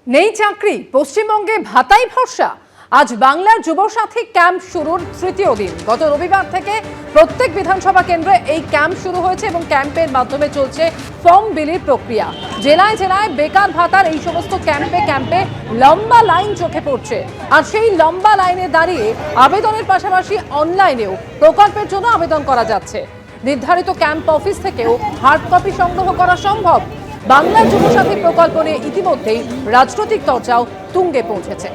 নেই চাকরি, পশ্চিমবঙ্গে ভাতাই ভরসা। আজ বাংলার যুবসাথী ক্যাম্প শুরুর তৃতীয় দিন। গত রবিবার থেকে প্রত্যেক বিধানসভা কেন্দ্রে এই ক্যাম্প শুরু হয়েছে এবং ক্যাম্পের মাধ্যমে চলছে ফর্ম বিলির প্রক্রিয়া। জেলায় জেলায় বেকার ভাতার এই সমস্ত ক্যাম্পে লম্বা লাইন চোখে পড়ছে। আর সেই লম্বা লাইনে দাঁড়িয়ে আবেদনের পাশাপাশি অনলাইনেও প্রকল্পের জন্য আবেদন করা যাচ্ছে। নির্ধারিত ক্যাম্প অফিস থেকেও হার্ড কপি সংগ্রহ করা সম্ভব। বাংলার যুবসাথী প্রকল্প নিয়ে ইতিমধ্যেই রাজনৈতিক চর্চাও তুঙ্গে পৌঁছেছে।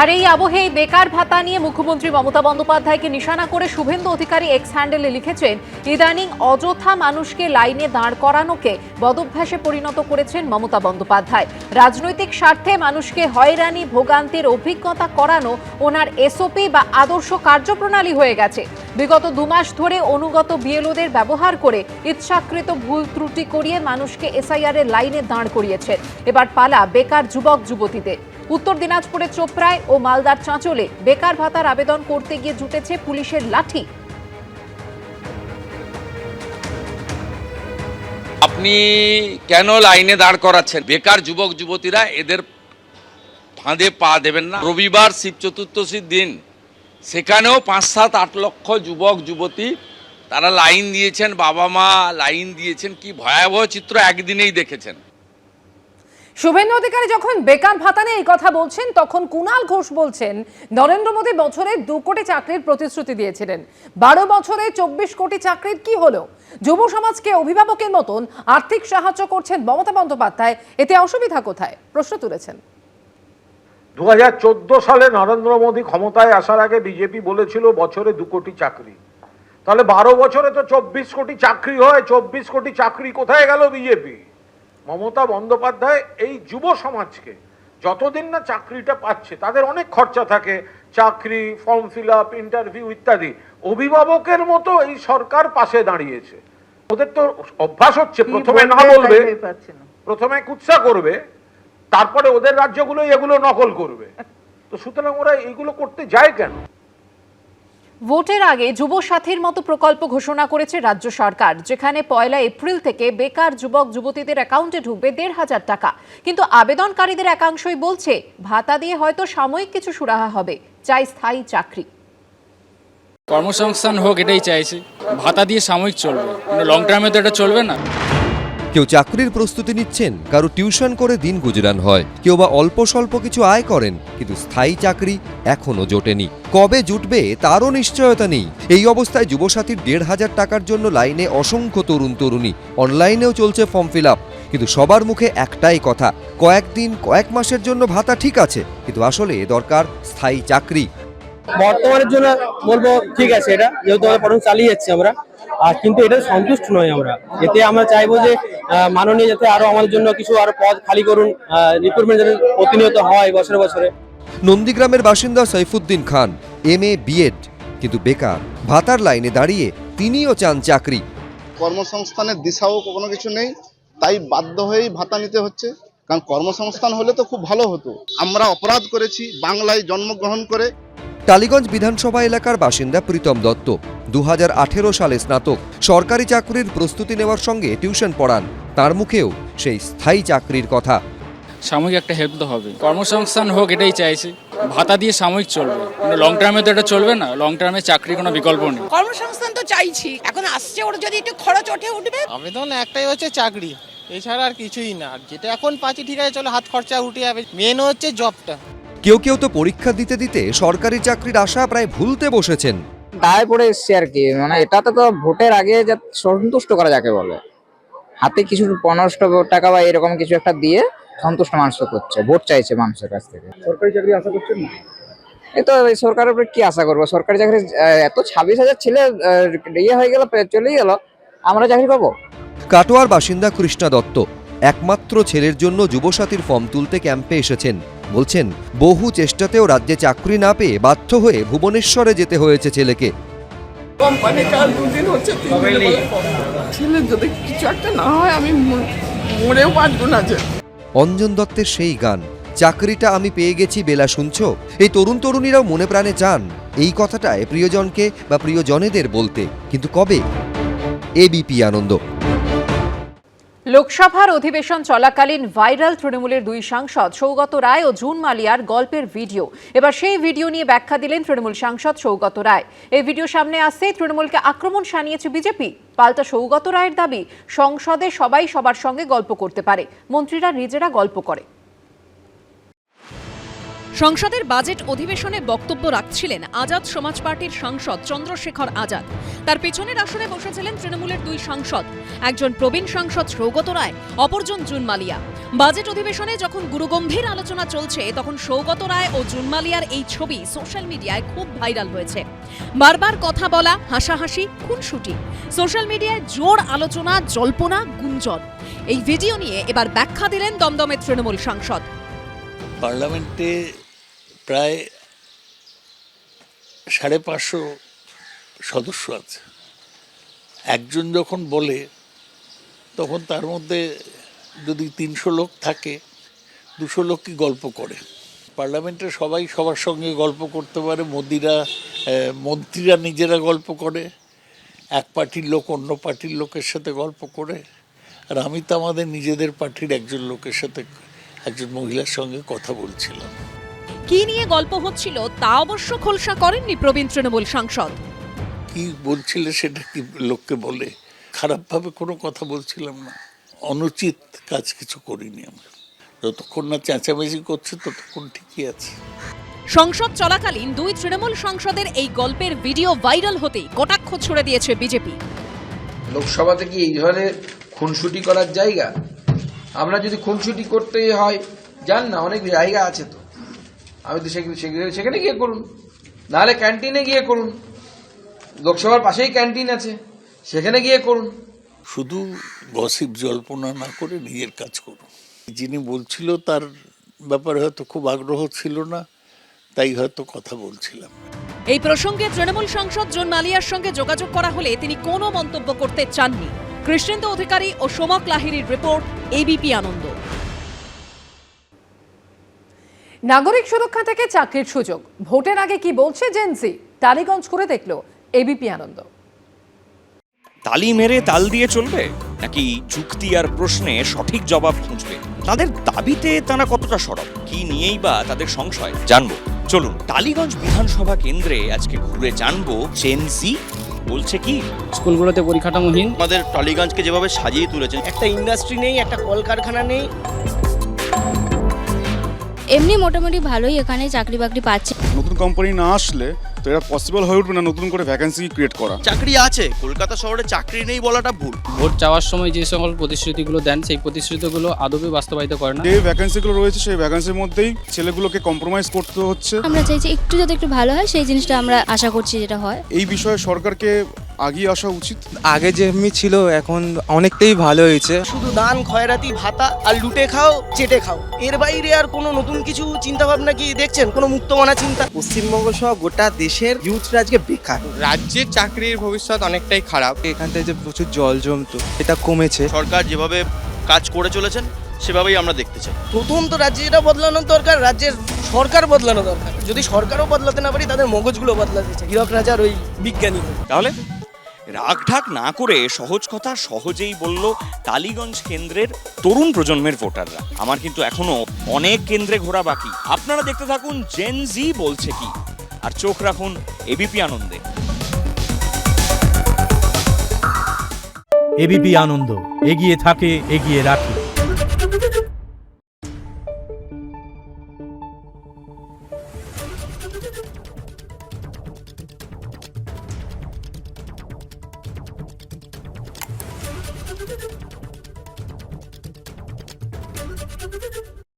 আর এই আবহে বেকার ভাতা নিয়ে মুখ্যমন্ত্রী মমতা বন্দ্যোপাধ্যায়কে নিশানা করে শুভেন্দু অধিকারী এক্স হ্যান্ডেলে লিখেছেন, ইদানিং অযথা মানুষকে লাইনে দাঁড় করানোকে বদভ্যাসে পরিণত করেছেন মমতা বন্দ্যোপাধ্যায়। রাজনৈতিক স্বার্থে মানুষকে হয়রানি ভোগান্তির অভিজ্ঞতা করানো ওনার এসওপি বা আদর্শ কার্যপ্রণালী হয়ে গেছে। বিগত 2 মাস ধরে অনুগত বিএলওদের ব্যবহার করে ইচ্ছাকৃত ভুল ত্রুটি করিয়ে মানুষকে এসআইআর এর লাইনে দাঁড় করিয়েছেন। এবার পালা বেকার যুবক যুবতীদের। উত্তর দিনাজপুরের চোপড়ায় ও মালদার চাঁচলে বেকার ভাতার আবেদন করতে গিয়ে জুটেছে পুলিশের লাঠি। আপনি কেন লাইনে দাঁড় করাচ্ছেন? বেকার যুবক যুবতীরা এদের ফাঁদে পা দেবেন না। রবিবার শিব চতুর্দশীর দিন, সেখানেও 5-7-8 লক্ষ যুবক যুবতী তারা লাইন দিয়েছেন, বাবা মা লাইন দিয়েছেন। কি ভয়াবহ চিত্র একদিনেই দেখেছেন। শুভেন্দু অধিকারী যখন বেকার ভাতা নিয়ে এই কথা বলছেন, তখন কুণাল ঘোষ বলছেন নরেন্দ্র মোদী বছরে 2 কোটি চাকরির প্রতিশ্রুতি দিয়েছিলেন। 12 বছরে 24 কোটি চাকরির কি হলো? যুব সমাজকে অভিভাবকের মতন আর্থিক সাহায্য করছেন মমতা বন্দ্যোপাধ্যায়, এতে অসুবিধা কোথায়? প্রশ্ন তুলেছেন। 2014 সালে নরেন্দ্র মোদী ক্ষমতায় আসার আগে বিজেপি বলেছিল বছরে 2 কোটি চাকরি। তাহলে 12 বছরে তো 24 কোটি চাকরি হয়। 24 কোটি চাকরি কোথায় গেল বিজেপি? মমতা বন্দ্যোপাধ্যায় এই যুব সমাজকে যতদিন না চাকরিটা পাচ্ছে, তাদের অনেক খরচা থাকে, চাকরি, ফর্ম ফিল আপ, ইন্টারভিউ ইত্যাদি। অভিভাবকের মতো এই সরকার পাশে দাঁড়িয়েছে। ওদের তো অভ্যাস হচ্ছে প্রথমে না বলবে, প্রথমে কুৎসা করবে, তারপরে ওদের রাজ্যগুলোই এগুলো নকল করবে। তো সুতরাং ওরা এইগুলো করতে যায় কেন? ভোটের আগে যুব সাথীর মতো প্রকল্প ঘোষণা করেছে রাজ্য সরকার, যেখানে 1 এপ্রিল থেকে বেকার যুবক যুবতীদের অ্যাকাউন্টে ঢুকবে 1,500 টাকা। কিন্তু আবেদনকারীদের একাংশই বলছে ভাতা দিয়ে হয়তো সাময়িক কিছু সুরাহা হবে, চাই স্থায়ী চাকরি। কর্মসংস্থান হোক, এটাই চাইছি। ভাতা দিয়ে সাময়িক চলবে, লং টার্মে তো এটা চলবে না। কেউ চাকরির প্রস্তুতি নিচ্ছেন, কারো টিউশন করে দিন গুজরান হয়, কেউ বা অল্প স্বল্প কিছু আয় করেন, কিন্তু স্থায়ী চাকরি এখনো জোটেনি। কবে জুটবে তারও নিশ্চয়তা নেই। এই অবস্থায় যুবসাথীর 1,500 টাকার জন্য লাইনে অসংখ্য তরুণ তরুণী। অনলাইনেও চলছে ফর্ম ফিল আপ। কিন্তু সবার মুখে একটাই কথা, কয়েকদিন কয়েক মাসের জন্য ভাতা ঠিক আছে, কিন্তু আসলে দরকার স্থায়ী চাকরি। বর্তমানের জন্য বলবো ঠিক আছে, এটা যেহেতু আমরা পড়াশোনা চালিয়ে যাচ্ছি আমরা, আর কিন্তু এটা সন্তুষ্ট নয় আমরা। এতে আমরা চাইবো যে মাননীয় যাতে আরো আমাদের জন্য কিছু আরো পদ খালি করুন, রিক্রুটমেন্ট যাতে প্রতিনিয়ত হয় বছরে বছরে। নন্দীগ্রামের বাসিন্দা সাইফুদ্দিন খান MA BEd, কিন্তু বেকার। ভাতার লাইনে দাঁড়িয়ে তিনিও চান চাকরি। কর্মসংস্থানের দিশাও কোনো কিছু নেই, তাই বাধ্য হয়েই ভাতা নিতে হচ্ছে। কারণ কর্মসংস্থান হলে তো খুব ভালো হতো। আমরা অপরাধ করেছি বাংলায় জন্মগ্রহণ করে। টালিগঞ্জ বিধানসভা এলাকার বাসিন্দা প্রীতম দত্ত 2018 সালে স্নাতক। সরকারি চাকরির প্রস্তুতি নেওয়ার সঙ্গে টিউশন পড়ান। তার মুখেও সেই স্থায়ী চাকরির কথা। সাময়িক একটা হেল্প তো হবে, কর্মসংস্থান হোক, এটাই চাইছি। ভাতা দিয়ে সাময়িক চলবে, লং টার্মে তো এটা চলবে না। লং টার্মে চাকরির কোনো বিকল্প নেই। কর্মসংস্থান তো চাইছি, এখন আসছে ওর যদি একটু খরচ ওঠে উঠবে। আবেদন একটাই হচ্ছে চাকরি, এছাড়া আর কিছুই না। যেটা এখন পাচ্ছি ঠিক আছে, চলো হাত খরচা উঠে যাবে, মেন হচ্ছে জবটা। কেউ কেউ তো পরীক্ষা দিতে দিতে সরকারি চাকরির আশা প্রায় ভুলতে বসেছেন। দায় পড়ে এসছে আর কি, মানে এটাতে তো ভোটের আগে যা সন্তুষ্ট করা যাকে বলে, হাতে কিছু 15 টাকা বা এরকম কিছু একটা দিয়ে সন্তুষ্ট মানুষ করছে, ভোট চাইছে মানুষের কাছ থেকে। সরকারি চাকরি আশা করছেন না? এই তো সরকারের উপরে কি আশা করবো? সরকারি চাকরি এত 26,000 ছেলে ইয়ে হয়ে গেল, চলেই গেল, আমরা চাকরি পাবো? কাটোয়ার বাসিন্দা কৃষ্ণা দত্ত একমাত্র ছেলের জন্য যুবসাথীর ফর্ম তুলতে ক্যাম্পে এসেছেন। বলছেন বহু চেষ্টাতেও রাজ্যে চাকরি না পেয়ে বাধ্য হয়ে ভুবনেশ্বরে যেতে হয়েছে ছেলেকে। কোম্পানি কাল 2 দিন হচ্ছে, 3 দিন ছেলে যদি কিছু একটা না হয় আমি মরেও বাঁচবো না যে। অঞ্জন দত্তের সেই গান, চাকরিটা আমি পেয়ে গেছি বেলা শুনছো, এই তরুণ তরুণীরাও মনে প্রাণে চান এই কথাটায় প্রিয়জনকে বা প্রিয়জনেদের বলতে, কিন্তু কবে? এবিপি আনন্দ। লোকসভার অধিবেশন চলাকালীন ভাইরাল তৃণমূলের দুই সাংসদ সৌগত রায় ও জুন মালিয়ার গল্পের ভিডিও। এবার সেই ভিডিও নিয়ে ব্যাখ্যা দিলেন তৃণমূল সাংসদ সৌগত রায়। এই ভিডিও সামনে আসতেই তৃণমূলকে আক্রমণ শানিয়েছে বিজেপি। পাল্টা সৌগত রায়ের দাবি, সংসদে সবাই সবার সঙ্গে গল্প করতে পারে, মন্ত্রীরা নিজেরা গল্প করে। সংসদের বাজেট অধিবেশনে বক্তব্য রাখছিলেন আজাদ সমাজ পার্টির সাংসদ চন্দ্রশেখর আজাদ। তার পেছনের আসনে বসেছিলেন তৃণমূলের দুই সাংসদ, একজন প্রবীণ সাংসদ সৌগত রায়, অপরজন জুন মালিয়া। বাজেট অধিবেশনে যখন গুরুগম্ভীর আলোচনা চলছে, তখন সৌগত রায় ও জুন মালিয়ার এই ছবি সোশ্যাল মিডিয়ায় খুব ভাইরাল হয়েছে। বারবার কথা বলা, হাসাহাসি, খুনসুটি, সোশ্যাল মিডিয়ায় জোর আলোচনা, জল্পনা, গুঞ্জন। এই ভিডিও নিয়ে এবার ব্যাখ্যা দিলেন দমদমের তৃণমূল সাংসদ। পার্লামেন্টে প্রায় 550 সদস্য আছে। একজন যখন বলে, তখন তার মধ্যে যদি 300 লোক থাকে, 200 লোক কি গল্প করে। পার্লামেন্টে সবাই সবার সঙ্গে গল্প করতে পারে। মন্ত্রীরা নিজেরা গল্প করে, এক পার্টির লোক অন্য পার্টির লোকের সাথে গল্প করে। আর আমি তো আমাদের নিজেদের পার্টির একজন লোকের সাথে, একজন মহিলার সঙ্গে কথা বলছিলাম। কি নিয়ে গল্প হচ্ছিল তা অবশ্য খোলসা করেননি প্রবীণ তৃণমূল সাংসদ। কি বলছিলে সেটা কি লোককে বলে, খারাপভাবে কোনো কথা বলছিলাম না। অনুচিত কাজ কিছু করিনি আমরা। যতক্ষণ না চেঁচামেচি করছে ততক্ষণ ঠিকই আছে। সংসদ চলাকালীন দুই তৃণমূল সাংসদের এই গল্পের ভিডিও ভাইরাল হতেই কটাক্ষ ছুড়ে দিয়েছে বিজেপি। লোকসভাতে কি এই ধরনের খুনসুটি করার জায়গা? আমরা যদি খুনসুটি করতেই হয়, যান না, অনেক জায়গা আছে তো। আমি তো সেখানে গিয়ে করুন, নাহলে ক্যান্টিনে গিয়ে করুন। লোকসভার পাশেই ক্যান্টিন আছে, সেখানে গিয়ে করুন। শুধু গসিপ জল্পনা না করে নিজের কাজ করুন। যিনি বলছিল তার ব্যাপারে হয়তো খুব আগ্রহ ছিল না, তাই হয়তো কথা বলছিলাম। এই প্রসঙ্গে তৃণমূল সাংসদ জুন মালিয়ার সঙ্গে যোগাযোগ করা হলে তিনি কোনো মন্তব্য করতে চাননি। কৃষ্ণেন্দু অধিকারী ও সোমক লাহিড়ীর রিপোর্ট, এবিপি আনন্দ। নাগরিক সুরক্ষা থেকে চাকরির সুযোগ, ভোটের আগে কি বলছে জেনজি, টালিগঞ্জ করে দেখলো এবিপি আনন্দ। তালি মেরে তাল দিয়ে চলবে, নাকি যুক্তি আর প্রশ্নে সঠিক জবাব খুঁজবে? তাদের দাবিতে তারা কতটা সরব, কি নিয়েই বা তাদের সংশয়, জানবো। চলুন টালিগঞ্জ বিধানসভা কেন্দ্রে আজকে ঘুরে জানবো জেনজি বলছে কি। স্কুলগুলোতে পরিকাঠামোহীন, আমাদের টালিগঞ্জকে যেভাবে সাজিয়ে তুলেছেন, একটা ইন্ডাস্ট্রি নেই, একটা কলকারখানা নেই। এমনি মোটামুটি ভালোই এখানে চাকরি বাকরি পাচ্ছে। নতুন কোম্পানি না আসলে তো এটা পসিবল হয়ে উঠবে না নতুন করে ভ্যাকেন্সি ক্রিয়েট করা। চাকরি আছে, কলকাতা শহরে চাকরি নেই বলাটা ভুল। ভোট চাওয়ার সময় যে সকল প্রতিশ্রুতিগুলো দেন, সেই প্রতিশ্রুতিগুলো আদবে বাস্তবায়িত করে না। যে ভ্যাকেন্সিগুলো রয়েছে সেই ভ্যাকেন্সির মধ্যেই ছেলেগুলোকে কম্প্রোমাইজ করতে হচ্ছে। আমরা চাইছি একটু যদি একটু ভালো হয়, সেই জিনিসটা আমরা আশা করছি যেটা হয়। এই বিষয়ে সরকারকে আগিয়ে আসা উচিত। আগে যেমনি ছিল এখন অনেকটাই ভালো হয়েছে। শুধু দান, খয়রাতি, ভাতা আর লুটে খাও, চেটে খাও, এর বাইরে আর কোনো নতুন কিছু চিন্তা ভাবনা কি দেখছেন? কোনো মুক্তমনা চিন্তা? পশ্চিমবঙ্গ সহ গোটা দেশের ইউথরা আজকে বেকার। রাজ্যের চাকরির ভবিষ্যৎ অনেকটাই খারাপ। এখান থেকে যে প্রচুর জল জমতো, এটা কমেছে। সরকার যেভাবে কাজ করে চলেছেন সেভাবেই আমরা দেখতে চাই। প্রথম তো রাজ্যে এটা বদলানো দরকার, রাজ্যের সরকার বদলানো দরকার। যদি সরকারও বদলাতে না পারি, তাদের মগজগুলো বদলাতে চাই, হীরক রাজার ওই বিজ্ঞানী। তাহলে রাগ ঢাক না করে সহজ কথা সহজেই বলল টালিগঞ্জ কেন্দ্রের তরুণ প্রজন্মের ভোটাররা। আমার কিন্তু এখনো অনেক কেন্দ্রে ঘোরা বাকি। আপনারা দেখতে থাকুন জেনজি বলছে কি, আর চোখ রাখুন এবিপি আনন্দে। এবিপি আনন্দ, এগিয়ে থাকে, এগিয়ে রাখে।